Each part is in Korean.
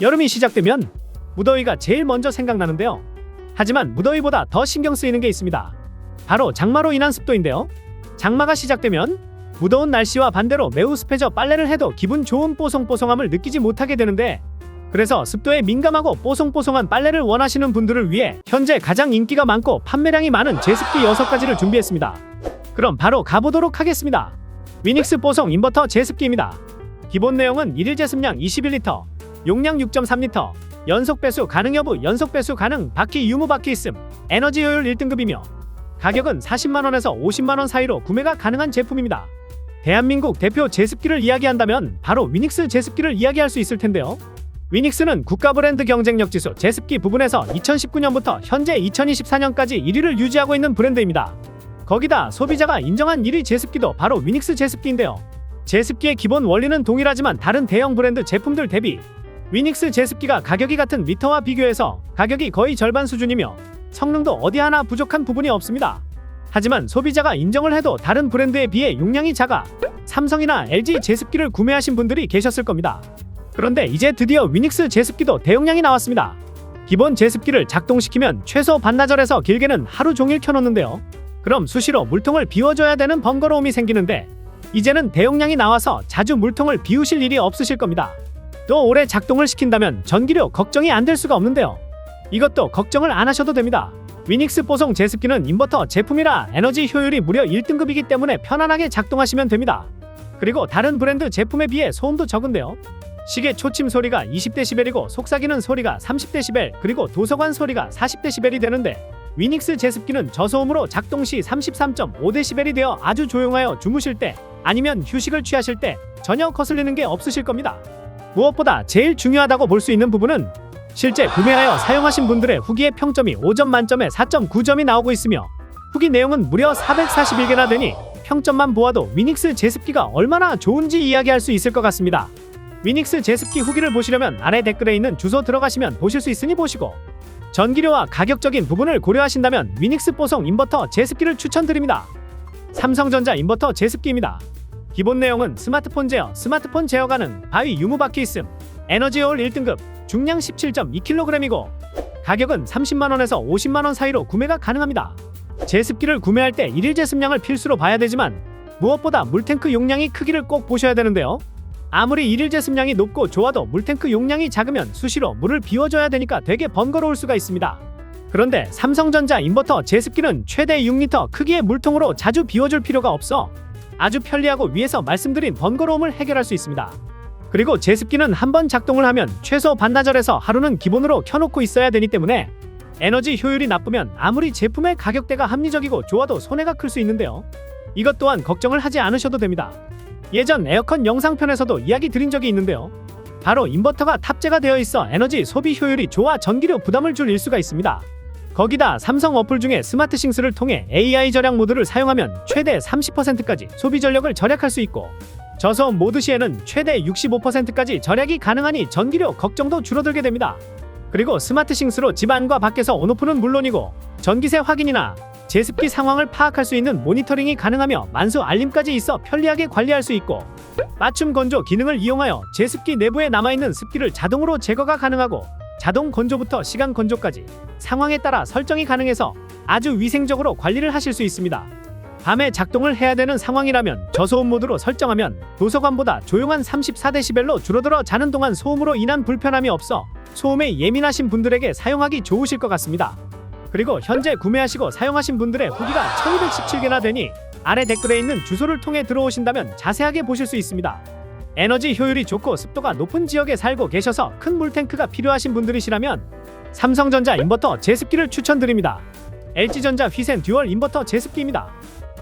여름이 시작되면 무더위가 제일 먼저 생각나는데요. 하지만 무더위보다 더 신경 쓰이는 게 있습니다. 바로 장마로 인한 습도인데요. 장마가 시작되면 무더운 날씨와 반대로 매우 습해져 빨래를 해도 기분 좋은 뽀송뽀송함을 느끼지 못하게 되는데, 그래서 습도에 민감하고 뽀송뽀송한 빨래를 원하시는 분들을 위해 현재 가장 인기가 많고 판매량이 많은 제습기 6가지를 준비했습니다. 그럼 바로 가보도록 하겠습니다. 위닉스 뽀송 인버터 제습기입니다. 기본 내용은 1일 제습량 21리터, 용량 6.3리터, 연속 배수 가능 여부 연속 배수 가능, 바퀴 유무 바퀴 있음, 에너지 효율 1등급이며 가격은 40만원에서 50만원 사이로 구매가 가능한 제품입니다. 대한민국 대표 제습기를 이야기한다면 바로 위닉스 제습기를 이야기할 수 있을 텐데요. 위닉스는 국가 브랜드 경쟁력 지수 제습기 부분에서 2019년부터 현재 2024년까지 1위를 유지하고 있는 브랜드입니다. 거기다 소비자가 인정한 1위 제습기도 바로 위닉스 제습기인데요. 제습기의 기본 원리는 동일하지만 다른 대형 브랜드 제품들 대비 위닉스 제습기가 가격이 같은 미터와 비교해서 가격이 거의 절반 수준이며 성능도 어디 하나 부족한 부분이 없습니다. 하지만 소비자가 인정을 해도 다른 브랜드에 비해 용량이 작아 삼성이나 LG 제습기를 구매하신 분들이 계셨을 겁니다. 그런데 이제 드디어 위닉스 제습기도 대용량이 나왔습니다. 기본 제습기를 작동시키면 최소 반나절에서 길게는 하루 종일 켜놓는데요. 그럼 수시로 물통을 비워줘야 되는 번거로움이 생기는데, 이제는 대용량이 나와서 자주 물통을 비우실 일이 없으실 겁니다. 또 오래 작동을 시킨다면 전기료 걱정이 안 될 수가 없는데요. 이것도 걱정을 안 하셔도 됩니다. 위닉스 뽀송 제습기는 인버터 제품이라 에너지 효율이 무려 1등급이기 때문에 편안하게 작동하시면 됩니다. 그리고 다른 브랜드 제품에 비해 소음도 적은데요. 시계 초침 소리가 20dB이고 속삭이는 소리가 30dB, 그리고 도서관 소리가 40dB이 되는데, 위닉스 제습기는 저소음으로 작동 시 33.5dB이 되어 아주 조용하여 주무실 때 아니면 휴식을 취하실 때 전혀 거슬리는 게 없으실 겁니다. 무엇보다 제일 중요하다고 볼 수 있는 부분은 실제 구매하여 사용하신 분들의 후기의 평점이 5점 만점에 4.9점이 나오고 있으며, 후기 내용은 무려 441개나 되니 평점만 보아도 위닉스 제습기가 얼마나 좋은지 이야기할 수 있을 것 같습니다. 위닉스 제습기 후기를 보시려면 아래 댓글에 있는 주소 들어가시면 보실 수 있으니 보시고, 전기료와 가격적인 부분을 고려하신다면 위닉스 뽀송 인버터 제습기를 추천드립니다. 삼성전자 인버터 제습기입니다. 기본 내용은 스마트폰 제어 가능, 바위 유무 바퀴 있음, 에너지 효율 1등급, 중량 17.2kg이고 가격은 30만원에서 50만원 사이로 구매가 가능합니다. 제습기를 구매할 때 1일 제습량을 필수로 봐야 되지만 무엇보다 물탱크 용량이 크기를 꼭 보셔야 되는데요. 아무리 1일 제습량이 높고 좋아도 물탱크 용량이 작으면 수시로 물을 비워줘야 되니까 되게 번거로울 수가 있습니다. 그런데 삼성전자 인버터 제습기는 최대 6리터 크기의 물통으로 자주 비워줄 필요가 없어 아주 편리하고 위에서 말씀드린 번거로움을 해결할 수 있습니다. 그리고 제습기는 한번 작동을 하면 최소 반나절에서 하루는 기본으로 켜놓고 있어야 되기 때문에 에너지 효율이 나쁘면 아무리 제품의 가격대가 합리적이고 좋아도 손해가 클 수 있는데요. 이것 또한 걱정을 하지 않으셔도 됩니다. 예전 에어컨 영상편에서도 이야기 드린 적이 있는데요. 바로 인버터가 탑재가 되어 있어 에너지 소비 효율이 좋아 전기료 부담을 줄일 수가 있습니다. 거기다 삼성 어플 중에 스마트싱스를 통해 AI 절약 모드를 사용하면 최대 30%까지 소비 전력을 절약할 수 있고, 저소음 모드 시에는 최대 65%까지 절약이 가능하니 전기료 걱정도 줄어들게 됩니다. 그리고 스마트싱스로 집 안과 밖에서 온오프는 물론이고 전기세 확인이나 제습기 상황을 파악할 수 있는 모니터링이 가능하며 만수 알림까지 있어 편리하게 관리할 수 있고, 맞춤 건조 기능을 이용하여 제습기 내부에 남아있는 습기를 자동으로 제거가 가능하고 자동 건조부터 시간 건조까지 상황에 따라 설정이 가능해서 아주 위생적으로 관리를 하실 수 있습니다. 밤에 작동을 해야 되는 상황이라면 저소음 모드로 설정하면 도서관보다 조용한 34dB로 줄어들어 자는 동안 소음으로 인한 불편함이 없어 소음에 예민하신 분들에게 사용하기 좋으실 것 같습니다. 그리고 현재 구매하시고 사용하신 분들의 후기가 1217개나 되니 아래 댓글에 있는 주소를 통해 들어오신다면 자세하게 보실 수 있습니다. 에너지 효율이 좋고 습도가 높은 지역에 살고 계셔서 큰 물탱크가 필요하신 분들이시라면 삼성전자 인버터 제습기를 추천드립니다. LG전자 휘센 듀얼 인버터 제습기입니다.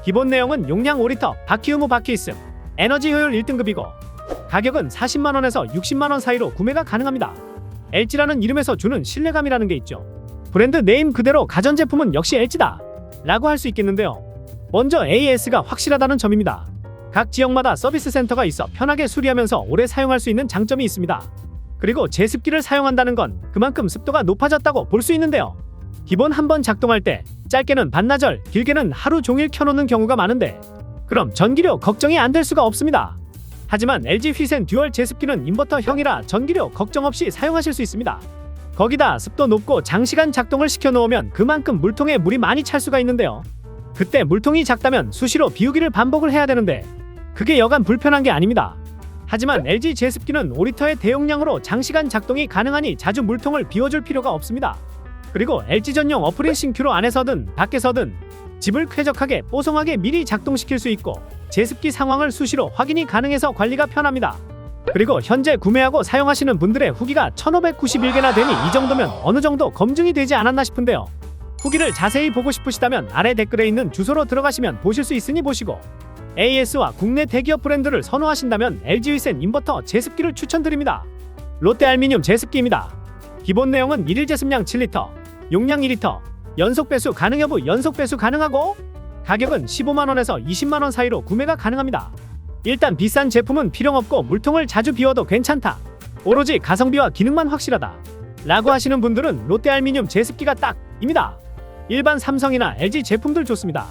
기본 내용은 용량 5리터, 바퀴 유무 바퀴 있음, 에너지 효율 1등급이고 가격은 40만원에서 60만원 사이로 구매가 가능합니다. LG라는 이름에서 주는 신뢰감이라는 게 있죠. 브랜드 네임 그대로 가전제품은 역시 LG다 라고 할 수 있겠는데요. 먼저 AS가 확실하다는 점입니다. 각 지역마다 서비스 센터가 있어 편하게 수리하면서 오래 사용할 수 있는 장점이 있습니다. 그리고 제습기를 사용한다는 건 그만큼 습도가 높아졌다고 볼 수 있는데요. 기본 한번 작동할 때 짧게는 반나절, 길게는 하루 종일 켜놓는 경우가 많은데, 그럼 전기료 걱정이 안 될 수가 없습니다. 하지만 LG 휘센 듀얼 제습기는 인버터형이라 전기료 걱정 없이 사용하실 수 있습니다. 거기다 습도 높고 장시간 작동을 시켜놓으면 그만큼 물통에 물이 많이 찰 수가 있는데요. 그때 물통이 작다면 수시로 비우기를 반복을 해야 되는데 그게 여간 불편한 게 아닙니다. 하지만 LG 제습기는 5리터의 대용량으로 장시간 작동이 가능하니 자주 물통을 비워줄 필요가 없습니다. 그리고 LG 전용 어플인 싱큐로 안에서든 밖에서든 집을 쾌적하게 뽀송하게 미리 작동시킬 수 있고 제습기 상황을 수시로 확인이 가능해서 관리가 편합니다. 그리고 현재 구매하고 사용하시는 분들의 후기가 1591개나 되니 이 정도면 어느 정도 검증이 되지 않았나 싶은데요. 후기를 자세히 보고 싶으시다면 아래 댓글에 있는 주소로 들어가시면 보실 수 있으니 보시고 AS와 국내 대기업 브랜드를 선호하신다면 LG 휘센 인버터 제습기를 추천드립니다. 롯데알미늄 제습기입니다. 기본 내용은 1일 제습량 7리터, 용량 2리터, 연속 배수 가능 여부 연속 배수 가능하고 가격은 15만원에서 20만원 사이로 구매가 가능합니다. 일단 비싼 제품은 필요없고 물통을 자주 비워도 괜찮다. 오로지 가성비와 기능만 확실하다. 라고 하시는 분들은 롯데알미늄 제습기가 딱입니다. 일반 삼성이나 LG 제품들 좋습니다.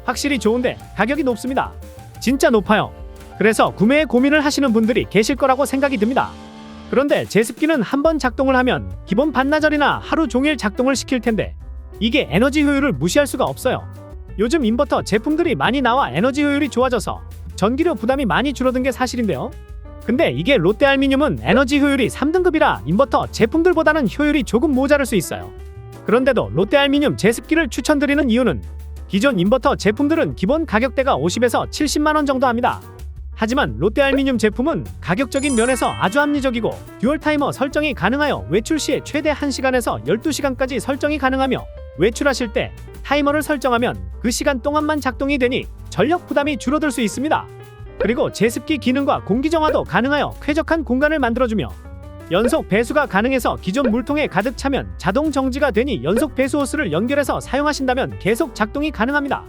확실히 좋은데 가격이 높습니다. 진짜 높아요. 그래서 구매에 고민을 하시는 분들이 계실 거라고 생각이 듭니다. 그런데 제습기는 한번 작동을 하면 기본 반나절이나 하루 종일 작동을 시킬 텐데 이게 에너지 효율을 무시할 수가 없어요. 요즘 인버터 제품들이 많이 나와 에너지 효율이 좋아져서 전기료 부담이 많이 줄어든 게 사실인데요. 근데 이게 롯데알미늄은 에너지 효율이 3등급이라 인버터 제품들보다는 효율이 조금 모자랄 수 있어요. 그런데도 롯데알미늄 제습기를 추천드리는 이유는 기존 인버터 제품들은 기본 가격대가 50에서 70만원 정도 합니다. 하지만 롯데알미늄 제품은 가격적인 면에서 아주 합리적이고 듀얼 타이머 설정이 가능하여 외출 시에 최대 1시간에서 12시간까지 설정이 가능하며 외출하실 때 타이머를 설정하면 그 시간 동안만 작동이 되니 전력 부담이 줄어들 수 있습니다. 그리고 제습기 기능과 공기 정화도 가능하여 쾌적한 공간을 만들어주며 연속 배수가 가능해서 기존 물통에 가득 차면 자동 정지가 되니 연속 배수 호스를 연결해서 사용하신다면 계속 작동이 가능합니다.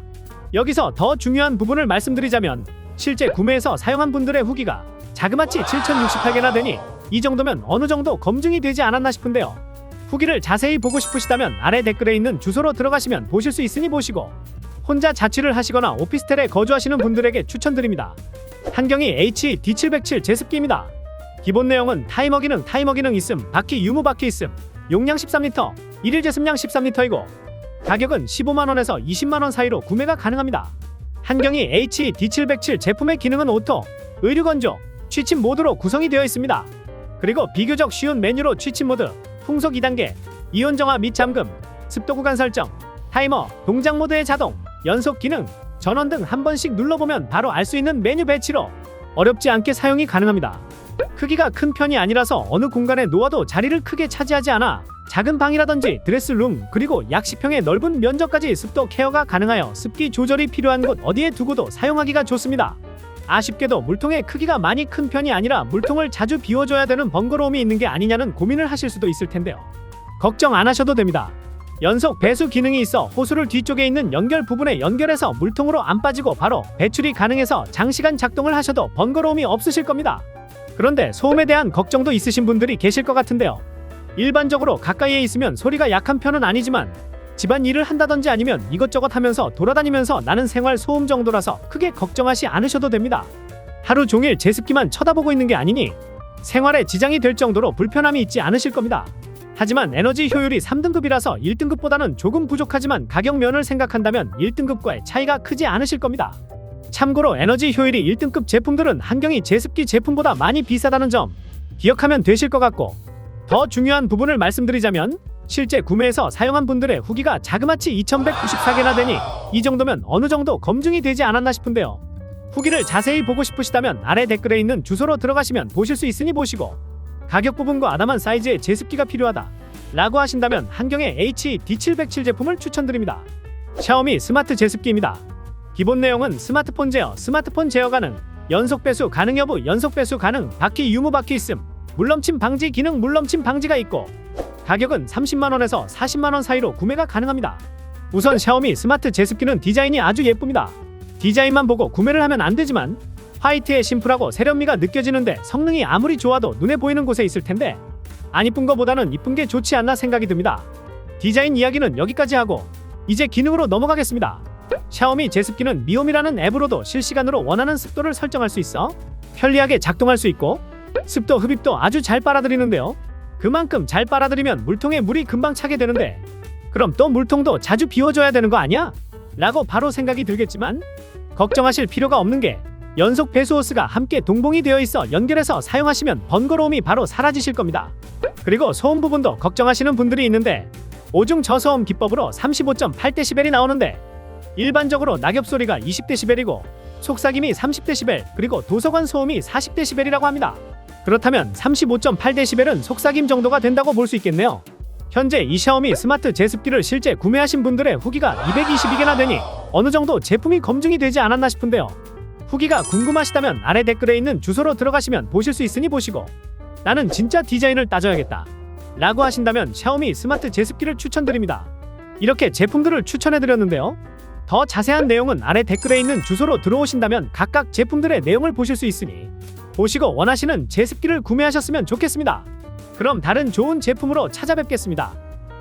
여기서 더 중요한 부분을 말씀드리자면 실제 구매해서 사용한 분들의 후기가 자그마치 7068개나 되니 이 정도면 어느 정도 검증이 되지 않았나 싶은데요. 후기를 자세히 보고 싶으시다면 아래 댓글에 있는 주소로 들어가시면 보실 수 있으니 보시고 혼자 자취를 하시거나 오피스텔에 거주하시는 분들에게 추천드립니다. 한경이 HD707 제습기입니다. 기본 내용은 타이머 기능 있음, 바퀴 유무 바퀴 있음, 용량 13리터, 1일 제습량 13리터이고 가격은 15만원에서 20만원 사이로 구매가 가능합니다. 한경이 HD707 제품의 기능은 오토, 의류 건조, 취침 모드로 구성이 되어 있습니다. 그리고 비교적 쉬운 메뉴로 취침 모드, 풍속 2단계, 이온 정화 및 잠금, 습도 구간 설정, 타이머, 동작 모드의 자동, 연속 기능, 전원 등 한 번씩 눌러보면 바로 알 수 있는 메뉴 배치로 어렵지 않게 사용이 가능합니다. 크기가 큰 편이 아니라서 어느 공간에 놓아도 자리를 크게 차지하지 않아 작은 방이라든지 드레스룸 그리고 약 10평의 넓은 면적까지 습도 케어가 가능하여 습기 조절이 필요한 곳 어디에 두고도 사용하기가 좋습니다. 아쉽게도 물통의 크기가 많이 큰 편이 아니라 물통을 자주 비워줘야 되는 번거로움이 있는 게 아니냐는 고민을 하실 수도 있을 텐데요. 걱정 안 하셔도 됩니다. 연속 배수 기능이 있어 호수를 뒤쪽에 있는 연결 부분에 연결해서 물통으로 안 빠지고 바로 배출이 가능해서 장시간 작동을 하셔도 번거로움이 없으실 겁니다. 그런데 소음에 대한 걱정도 있으신 분들이 계실 것 같은데요. 일반적으로 가까이에 있으면 소리가 약한 편은 아니지만 집안일을 한다든지 아니면 이것저것 하면서 돌아다니면서 나는 생활 소음 정도라서 크게 걱정하지 않으셔도 됩니다. 하루 종일 제습기만 쳐다보고 있는 게 아니니 생활에 지장이 될 정도로 불편함이 있지 않으실 겁니다. 하지만 에너지 효율이 3등급이라서 1등급보다는 조금 부족하지만 가격 면을 생각한다면 1등급과의 차이가 크지 않으실 겁니다. 참고로 에너지 효율이 1등급 제품들은 한경이 제습기 제품보다 많이 비싸다는 점 기억하면 되실 것 같고 더 중요한 부분을 말씀드리자면 실제 구매해서 사용한 분들의 후기가 자그마치 2194개나 되니 이 정도면 어느 정도 검증이 되지 않았나 싶은데요. 후기를 자세히 보고 싶으시다면 아래 댓글에 있는 주소로 들어가시면 보실 수 있으니 보시고 가격 부분과 아담한 사이즈의 제습기가 필요하다 라고 하신다면 한경의 HD707 제품을 추천드립니다. 샤오미 스마트 제습기입니다. 기본 내용은 스마트폰 제어 가능, 연속 배수 가능 여부 연속 배수 가능, 바퀴 유무 바퀴 있음, 물넘침 방지 기능 물넘침 방지가 있고 가격은 30만원에서 40만원 사이로 구매가 가능합니다. 우선 샤오미 스마트 제습기는 디자인이 아주 예쁩니다. 디자인만 보고 구매를 하면 안 되지만 화이트에 심플하고 세련미가 느껴지는데 성능이 아무리 좋아도 눈에 보이는 곳에 있을 텐데 안 이쁜 거보다는 이쁜 게 좋지 않나 생각이 듭니다. 디자인 이야기는 여기까지 하고 이제 기능으로 넘어가겠습니다. 샤오미 제습기는 미홈이라는 앱으로도 실시간으로 원하는 습도를 설정할 수 있어 편리하게 작동할 수 있고 습도 흡입도 아주 잘 빨아들이는데요. 그만큼 잘 빨아들이면 물통에 물이 금방 차게 되는데 그럼 또 물통도 자주 비워줘야 되는 거 아니야? 라고 바로 생각이 들겠지만 걱정하실 필요가 없는 게 연속 배수 호스가 함께 동봉이 되어 있어 연결해서 사용하시면 번거로움이 바로 사라지실 겁니다. 그리고 소음 부분도 걱정하시는 분들이 있는데 오중 저소음 기법으로 35.8dB이 나오는데 일반적으로 낙엽 소리가 20dB이고 속삭임이 30dB 그리고 도서관 소음이 40dB이라고 합니다. 그렇다면 35.8dB은 속삭임 정도가 된다고 볼 수 있겠네요. 현재 이 샤오미 스마트 제습기를 실제 구매하신 분들의 후기가 222개나 되니 어느 정도 제품이 검증이 되지 않았나 싶은데요. 후기가 궁금하시다면 아래 댓글에 있는 주소로 들어가시면 보실 수 있으니 보시고 나는 진짜 디자인을 따져야겠다 라고 하신다면 샤오미 스마트 제습기를 추천드립니다. 이렇게 제품들을 추천해드렸는데요. 더 자세한 내용은 아래 댓글에 있는 주소로 들어오신다면 각각 제품들의 내용을 보실 수 있으니 보시고 원하시는 제습기를 구매하셨으면 좋겠습니다. 그럼 다른 좋은 제품으로 찾아뵙겠습니다.